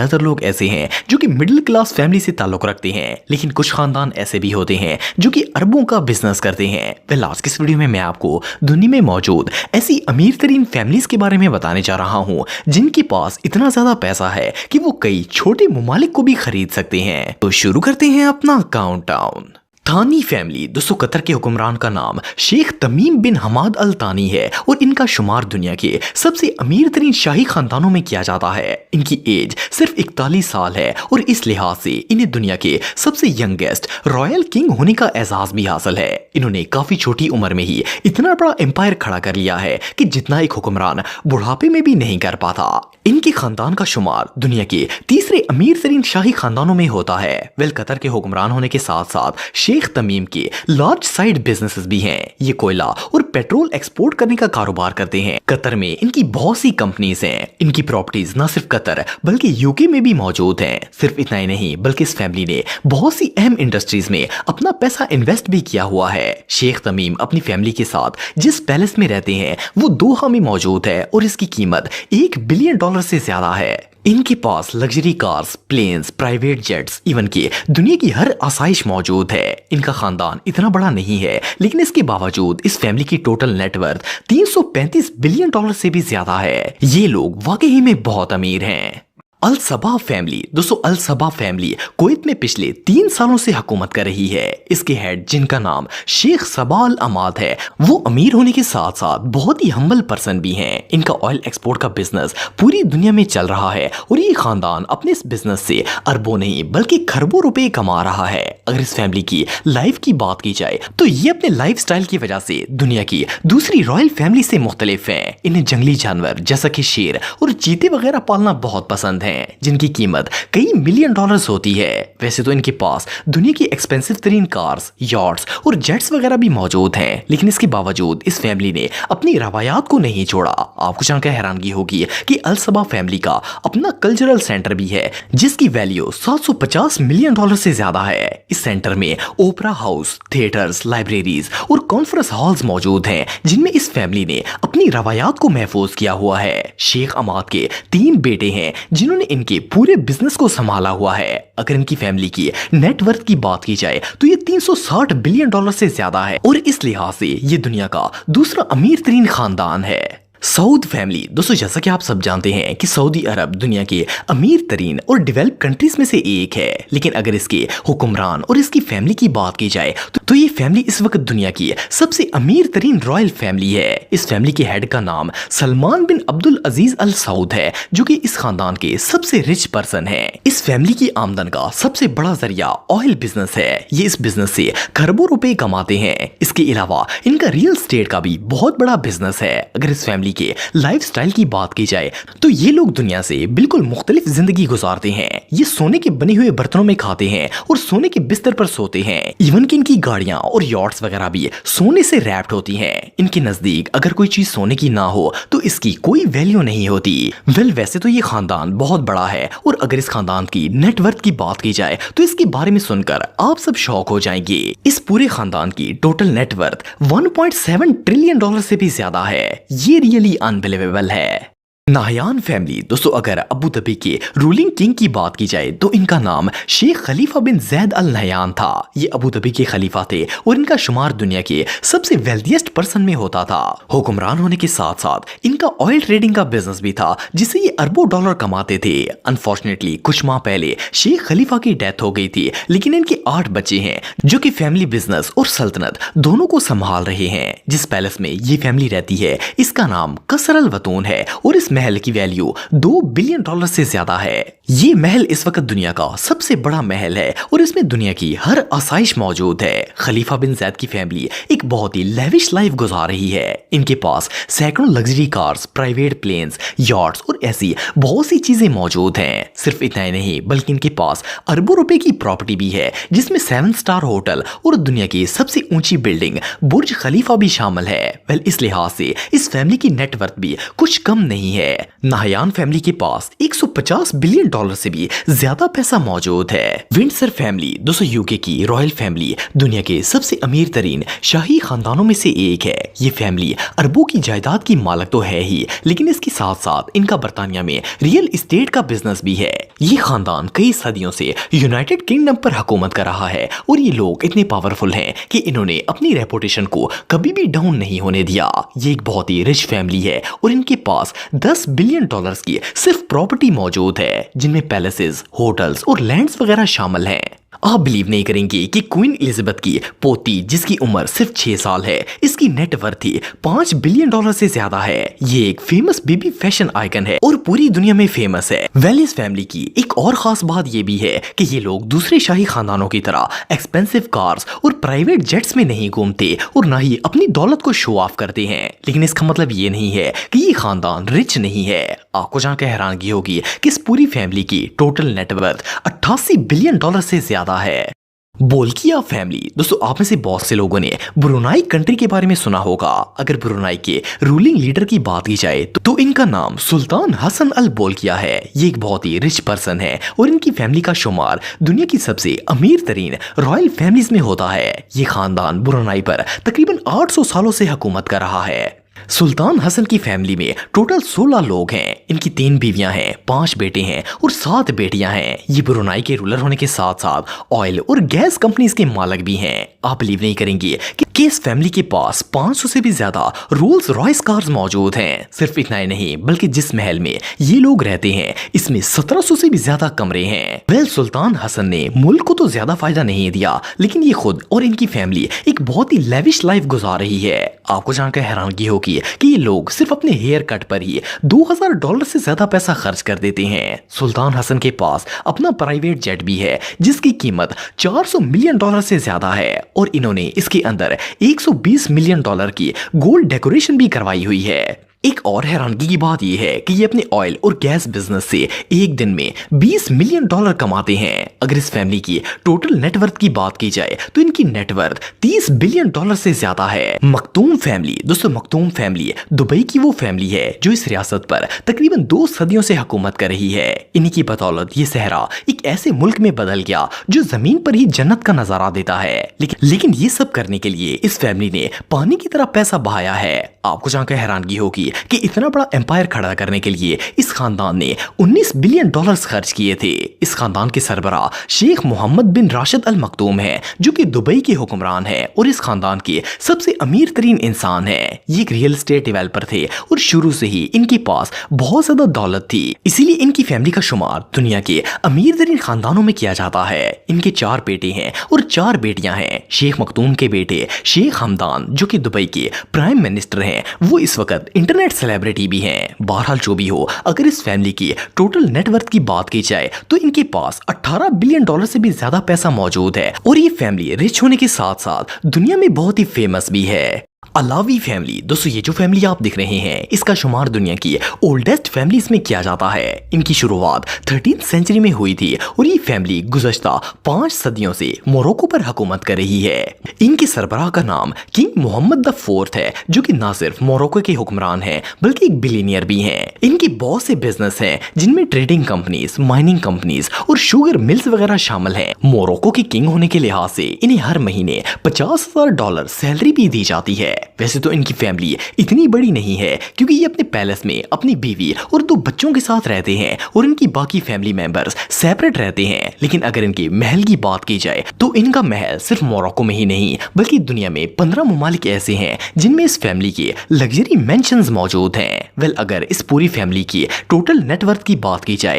ज्यादातर लोग ऐसे हैं जो कि मिडिल क्लास फैमिली से ताल्लुक रखते हैं, लेकिन कुछ खानदान ऐसे भी होते हैं जो कि अरबों का बिजनेस करते हैं। वेल, आज की इस वीडियो में मैं आपको दुनिया में मौजूद ऐसी अमीर तरीन फैमिलीज के बारे में बताने जा रहा हूं जिनके पास इतना ज्यादा पैसा है कि वो कई छोटे ममालिक को भी खरीद सकते हैं। तो शुरू करते हैं अपना काउंटडाउन। थानी फैमिली। दोस्तों, कतर के हुक्मरान का नाम शेख तमीम बिन हमाद अल तानी है और इनका शुमार दुनिया के सबसे अमीर तरीन शाही खानदानों में किया जाता है। इनकी एज सिर्फ 41 साल है और इस लिहाज से इन्हें दुनिया के सबसे यंगेस्ट रॉयल किंग होने का एजाज भी हासिल है। इन्होंने काफी छोटी उम्र में ही इतना बड़ा एम्पायर खड़ा कर लिया है कि जितना एक हुक्मरान बुढ़ापे में भी नहीं कर पाता। इनके खानदान का शुमार दुनिया के तीसरे अमीर तरीन शाही खानदानों में होता है। वेल, कतर के हुक्मरान होने के साथ साथ शेख तमीम के लार्ज साइड बिजनेसेस भी हैं। ये कोयला और पेट्रोल एक्सपोर्ट करने का कारोबार करते हैं। कतर में इनकी बहुत सी कंपनीज हैं। इनकी प्रॉपर्टीज न सिर्फ कतर बल्कि यूके में भी मौजूद हैं। सिर्फ इतना ही नहीं बल्कि इस फैमिली ने बहुत सी अहम इंडस्ट्रीज में अपना पैसा इन्वेस्ट भी किया हुआ है। शेख तमीम अपनी फैमिली के साथ जिस पैलेस में रहते हैं वो दोहा में मौजूद है और इसकी कीमत $1 बिलियन से ज्यादा है। इनके पास luxury cars, planes, private jets, even की दुनिया की हर आसाइश मौजूद है। इनका खानदान इतना बड़ा नहीं है, लेकिन इसके बावजूद इस फैमिली की टोटल नेटवर्थ $335 बिलियन से भी ज्यादा है। ये लोग वाकई में बहुत अमीर हैं। अल सबा फैमिली। दोस्तों, अल सबा फैमिली कुवैत में पिछले 3 सालों से हुकूमत कर रही है। इसके हेड जिनका नाम शेख सबा अल अमाद है, वो अमीर होने के साथ साथ बहुत ही हम्बल पर्सन भी हैं। इनका ऑयल एक्सपोर्ट का बिजनेस पूरी दुनिया में चल रहा है और ये खानदान अपने इस बिजनेस से अरबों नहीं बल्कि खरबों रुपए कमा रहा है। अगर इस फैमिली की लाइफ की बात की जाए तो ये अपने लाइफ स्टाइल की वजह से दुनिया की दूसरी रॉयल फैमिली से मुख्तलिफ है। इन्हें जंगली जानवर जैसा कि शेर और चीते वगैरह पालना बहुत पसंद है, जिनकी कीमत कई $मिलियन होती है। वैसे तो इनके पास दुनिया की एक्सपेंसिव तरीन कार्स, यॉट्स और जेट्स वगैरह भी मौजूद हैं, लेकिन इसके बावजूद इस फैमिली ने अपनी रवायात को नहीं छोड़ा। आपको जानकर हैरानगी होगी कि अल सबा फैमिली का अपना कल्चरल सेंटर भी है जिसकी वैल्यू $750 मिलियन से ज्यादा है। इस सेंटर में ओपरा हाउस, थिएटर्स, लाइब्रेरीज और कॉन्फ्रेंस हॉल्स मौजूद हैं जिनमें इस फैमिली ने अपनी रवायात को महफूज किया हुआ है। शेख अमाद के 3 बेटे हैं जिन्होंने इनके पूरे बिजनेस को संभाला हुआ है। अगर इनकी फैमिली की नेटवर्थ की बात की जाए तो ये $360 बिलियन से ज्यादा है और इस लिहाज से ये दुनिया का दूसरा अमीर तरीन खानदान है। सऊद फैमिली। दोस्तों, जैसा कि आप सब जानते हैं कि सऊदी अरब दुनिया के अमीर तरीन और डेवलप कंट्रीज में से एक है, लेकिन अगर इसके हुक्मरान और इसकी फैमिली की बात की जाए तो ये फैमिली इस वक्त दुनिया की सबसे अमीर तरीन रॉयल फैमिली है। इस फैमिली के हेड का नाम सलमान बिन अब्दुल अजीज अल सऊद है, जो कि इस खानदान के सबसे रिच पर्सन है। इस फैमिली की आमदन का सबसे बड़ा जरिया ऑयल बिजनेस है। ये इस बिजनेस से खरबों रुपए कमाते हैं। इसके अलावा इनका रियल एस्टेट का भी बहुत बड़ा बिजनेस है। अगर इस फैमिली के लाइफस्टाइल की बात की जाए तो ये लोग दुनिया से बिल्कुल मुख्तलिफ जिंदगी गुजारते हैं। ये सोने के बने हुए बर्तनों में खाते हैं और सोने के बिस्तर पर सोते हैं। इवन कि इनकी गाड़ियां और यॉट्स वगैरह भी सोने से रैप्ड होती हैं। इनके नजदीक अगर कोई चीज सोने की ना हो तो इसकी कोई वैल्यू नहीं होती। वेल, वैसे तो ये खानदान बहुत बड़ा है और अगर इस खानदान की नेटवर्थ की बात की जाए तो इसके बारे में सुनकर आप सब शॉक हो जाएंगे। इस पूरे खानदान की टोटल नेटवर्थ $1.7 ट्रिलियन से भी ज्यादा है। ये रियली अनबिलीवेबल है। Nahyan family. दोस्तों, अगर अबू धाबी के रूलिंग किंग की बात की जाए तो इनका नाम शेख खलीफा बिन जैद अल नहयान था। ये अबू धाबी के खलीफा थे और इनका शुमार दुनिया के सबसे वेल्थिएस्ट पर्सन में होता था। हुक्मरान होने के साथ साथ इनका ऑयल ट्रेडिंग का बिजनेस भी था जिससे ये अरबों डॉलर कमाते थे। अनफॉर्चुनेटली कुछ माह पहले शेख खलीफा की डेथ हो गई थी, लेकिन इनके 8 बच्चे हैं जो कि फैमिली बिजनेस और सल्तनत दोनों को संभाल रहे हैं। जिस पैलेस में ये फैमिली रहती है इसका नाम कसर अल वतून है और इस महल की वैल्यू $2 बिलियन से ज्यादा है। ये महल इस वक्त दुनिया का सबसे बड़ा महल है और इसमें दुनिया की हर आसाइश मौजूद है। खलीफा बिन जैद की फैमिली एक बहुत ही लेविश लाइफ गुजार रही है। इनके पास सैकड़ों luxury cars, private planes, yachts और ऐसी बहुत सी चीजें मौजूद हैं। सिर्फ इतना ही नहीं बल्कि इनके पास अरबों रुपए की प्रॉपर्टी भी है जिसमें 7 स्टार होटल और दुनिया की सबसे ऊंची बिल्डिंग बुर्ज खलीफा भी शामिल है। वेल, इस लिहाज से इस फैमिली की नेटवर्थ भी कुछ कम नहीं है। है। नाहयान फैमिली के पास 150 बिलियन डॉलर से भी ज्यादा पैसा मौजूद है। विंडसर फैमिली दोस्तों यूके की रॉयल फैमिली दुनिया के सबसे अमीर तरीन शाही खानदानों में से एक है। ये फैमिली अरबों की जायदाद की मालिक तो है ही, लेकिन इसके साथ साथ इनका बर्तानिया में रियल एस्टेट का बिजनेस भी है। ये खानदान कई सदियों से यूनाइटेड किंगडम पर हुकूमत कर रहा है और ये लोग इतने पावरफुल हैं कि इन्होंने अपनी रेपुटेशन को कभी भी डाउन नहीं होने दिया। ये एक बहुत ही रिच फैमिली है और इनके पास 10 बिलियन डॉलर्स की सिर्फ प्रॉपर्टी मौजूद है, जिनमें पैलेसेस, होटल्स और लैंड्स वगैरह शामिल हैं। आप बिलीव नहीं करेंगे कि क्वीन एलिजाबेथ की पोती, जिसकी उम्र सिर्फ 6 साल है, इसकी नेट वर्थ ही 5 बिलियन डॉलर से ज्यादा है। ये एक फेमस बेबी फैशन आइकन है और पूरी दुनिया में फेमस है। वेलिस फैमिली की एक और खास बात ये भी है कि ये लोग दूसरे शाही खानदानों की तरह एक्सपेंसिव कार्स और प्राइवेट जेट्स में नहीं घूमते और ना ही अपनी दौलत को शो ऑफ करते हैं। लेकिन इसका मतलब ये नहीं है कि ये खानदान रिच नहीं है। आपको जानकर हैरानगी होगी कि इस पूरी फैमिली की टोटल नेटवर्थ 88 बिलियन डॉलर से ज्यादा है। बोल्किया फैमिली दोस्तों, आप में से बहुत से लोगों ने ब्रुनाई कंट्री के बारे में सुना होगा। अगर ब्रुनाई के रूलिंग लीडर की बात की जाए तो इनका नाम सुल्तान हसन अल बोल्किया है। ये एक बहुत ही रिच पर्सन है और इनकी फैमिली का शुमार दुनिया की सबसे अमीर तरीन रॉयल फैमिलीज में होता है। ये खानदान ब्रुनाई पर तकरीबन 800 सालों से हुकूमत कर रहा है। सुल्तान हसन की फैमिली में टोटल 16 लोग हैं। इनकी 3 बीवियां हैं, 5 बेटे हैं और 7 बेटियां हैं। ये ब्रुनाई के रूलर होने के साथ साथ ऑयल और गैस कंपनीज के मालिक भी हैं। आप बिलीव नहीं करेंगे कि इस फैमिली के पास 500 से भी ज्यादा रोल्स रॉयस कार्स मौजूद हैं। सिर्फ इतना ही नहीं, बल्कि जिस महल में ये लोग रहते हैं इसमें 1700 से भी ज्यादा कमरे हैं। वेल, सुल्तान हसन ने मुल्क को तो ज्यादा फायदा नहीं दिया, लेकिन ये खुद और इनकी फैमिली एक बहुत ही लेविश लाइफ गुजार रही है। आपको जानकर हैरानगी होगी कि ये लोग सिर्फ अपने हेयर कट पर ही $2000 से ज्यादा पैसा खर्च कर देते हैं। सुल्तान हसन के पास अपना प्राइवेट जेट भी है जिसकी कीमत $400 मिलियन से ज्यादा है और इन्होंने इसके अंदर $120 मिलियन की गोल्ड डेकोरेशन भी करवाई हुई है। एक और हैरानगी की बात यह है कि ये अपने ऑयल और गैस बिजनेस से एक दिन में $20 मिलियन कमाते हैं। अगर इस फैमिली की टोटल नेटवर्थ की बात की जाए तो इनकी नेटवर्थ $30 बिलियन से ज्यादा है। मखतूम फैमिली दोस्तों, मखतूम फैमिली दुबई की वो फैमिली है जो इस रियासत पर तकरीबन 2 सदियों से हुकूमत कर रही है। इन्हीं की बदौलत ये सहरा एक ऐसे मुल्क में बदल गया जो जमीन पर ही जन्नत का नजारा देता है। लेकिन ये सब करने के लिए इस फैमिली ने पानी की तरह पैसा बहाया है। आपको जानकर हैरानगी होगी कि इतना बड़ा एम्पायर खड़ा करने के लिए इस खानदान ने $19 बिलियन खर्च किए थे। इस खानदान के सरबराह शेख मोहम्मद बिन राशिद अल मखतूम है जो कि दुबई के हुक्मरान है और इस खानदान के सबसे अमीर तरीन इंसान है। ये एक रियल एस्टेट डेवलपर थे और शुरू से ही इनके पास बहुत ज्यादा दौलत थी, इसीलिए इनकी फैमिली का शुमार दुनिया के अमीर तरीन खानदानों में किया जाता है। इनके 4 बेटे हैं और 4 बेटियां हैं। शेख मखतूम के बेटे शेख हमदान जो कि दुबई के प्राइम मिनिस्टर हैं, वो इस वक्त इंटरनेट सेलिब्रिटी भी हैं। बहरहाल जो भी हो, अगर इस फैमिली की टोटल नेटवर्थ की बात की जाए तो इनके पास $18 बिलियन से भी ज्यादा पैसा मौजूद है और ये फैमिली रिच होने के साथ साथ दुनिया में बहुत ही फेमस भी है। अलावी फैमिली दोस्तों, ये जो फैमिली आप दिख रहे हैं इसका शुमार दुनिया की ओल्डेस्ट फैमिलीज में किया जाता है। इनकी शुरुआत 13th सेंचुरी में हुई थी और ये फैमिली गुज़श्ता 5 सदियों से मोरक्को पर हुकूमत कर रही है। इनके सरबराह का नाम किंग मोहम्मद द 4th है जो कि ना सिर्फ मोरक्को के हुक्मरान हैं बल्कि एक बिलियनियर भी हैं। इनके बहुत से बिजनेस हैं जिनमें ट्रेडिंग कंपनीज, माइनिंग कंपनीज और शुगर मिल्स वगैरह शामिल हैं। मोरक्को के किंग होने के लिहाज से इन्हें हर महीने $50,000 सैलरी भी दी जाती है। वैसे तो इनकी फैमिली इतनी बड़ी नहीं है क्योंकि ये अपने पैलेस में अपनी बीवी और 2 बच्चों के साथ रहते हैं और इनकी बाकी फैमिली मेंबर्स सेपरेट रहते हैं। लेकिन अगर इनके महल की बात की जाए तो इनका महल सिर्फ मोरक्को में ही नहीं बल्कि दुनिया में 15 ममालिक ऐसे हैं जिनमें इस फैमिली के लग्जरी मेंशंस मौजूद हैं। वेल, अगर इस पूरी फैमिली की टोटल नेटवर्थ की बात की जाए